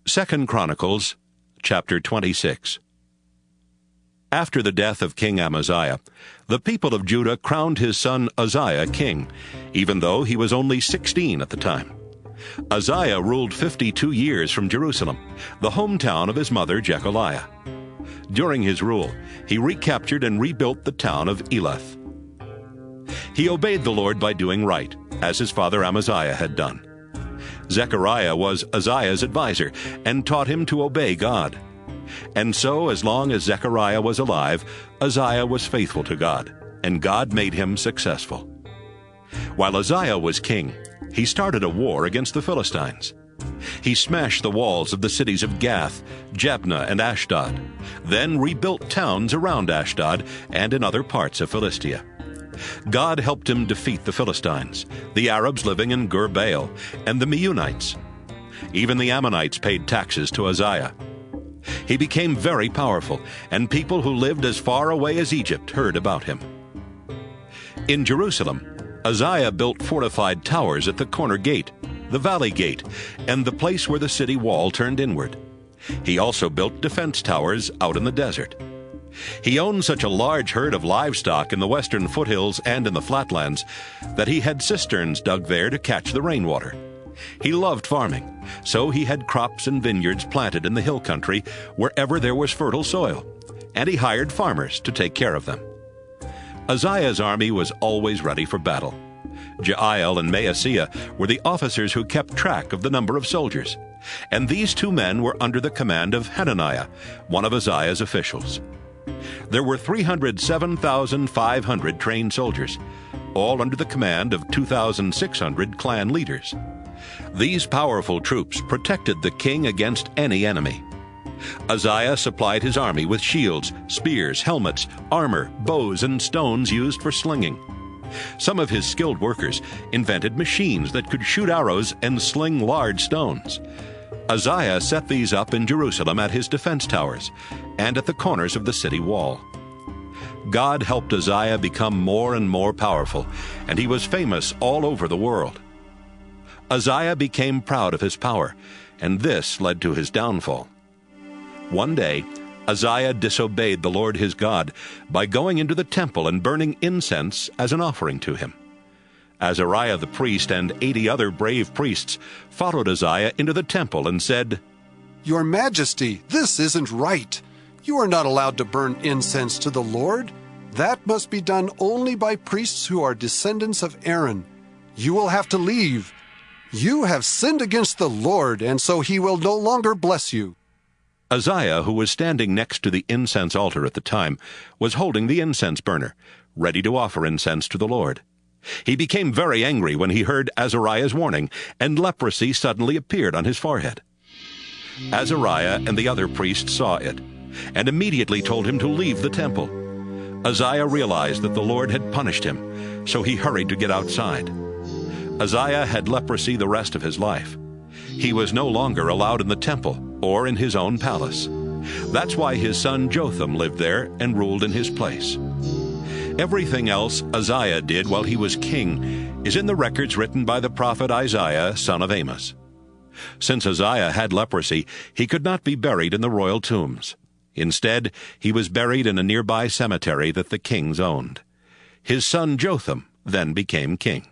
2 Chronicles, chapter 26. After the death of King Amaziah, the people of Judah crowned his son Uzziah king, even though he was only 16 at the time. Uzziah ruled 52 years from Jerusalem, the hometown of his mother Jecoliah. During his rule, he recaptured and rebuilt the town of Elath. He obeyed the Lord by doing right, as his father Amaziah had done. Zechariah was Uzziah's advisor and taught him to obey God. And so, as long as Zechariah was alive, Uzziah was faithful to God, and God made him successful. While Uzziah was king, he started a war against the Philistines. He smashed the walls of the cities of Gath, Jabneh, and Ashdod, then rebuilt towns around Ashdod and in other parts of Philistia. God helped him defeat the Philistines, the Arabs living in Gur-Baal, and the Meunites. Even the Ammonites paid taxes to Uzziah. He became very powerful, and people who lived as far away as Egypt heard about him. In Jerusalem, Uzziah built fortified towers at the corner gate, the valley gate, and the place where the city wall turned inward. He also built defense towers out in the desert. He owned such a large herd of livestock in the western foothills and in the flatlands that he had cisterns dug there to catch the rainwater. He loved farming, so he had crops and vineyards planted in the hill country wherever there was fertile soil, and he hired farmers to take care of them. Uzziah's army was always ready for battle. Jeiel and Maaseiah were the officers who kept track of the number of soldiers, and these two men were under the command of Hananiah, one of Uzziah's officials. There were 307,500 trained soldiers, all under the command of 2,600 clan leaders. These powerful troops protected the king against any enemy. Uzziah supplied his army with shields, spears, helmets, armor, bows, and stones used for slinging. Some of his skilled workers invented machines that could shoot arrows and sling large stones. Uzziah set these up in Jerusalem at his defense towers and at the corners of the city wall. God helped Uzziah become more and more powerful, and he was famous all over the world. Uzziah became proud of his power, and this led to his downfall. One day, Uzziah disobeyed the Lord his God by going into the temple and burning incense as an offering to him. Azariah the priest and 80 other brave priests followed Uzziah into the temple and said, "Your Majesty, this isn't right. You are not allowed to burn incense to the Lord. That must be done only by priests who are descendants of Aaron. You will have to leave. You have sinned against the Lord, and so he will no longer bless you." Uzziah, who was standing next to the incense altar at the time, was holding the incense burner, ready to offer incense to the Lord. He became very angry when he heard Azariah's warning, and leprosy suddenly appeared on his forehead. Azariah and the other priests saw it, and immediately told him to leave the temple. Uzziah realized that the Lord had punished him, so he hurried to get outside. Uzziah had leprosy the rest of his life. He was no longer allowed in the temple or in his own palace. That's why his son Jotham lived there and ruled in his place. Everything else Uzziah did while he was king is in the records written by the prophet Isaiah, son of Amos. Since Uzziah had leprosy, he could not be buried in the royal tombs. Instead, he was buried in a nearby cemetery that the kings owned. His son Jotham then became king.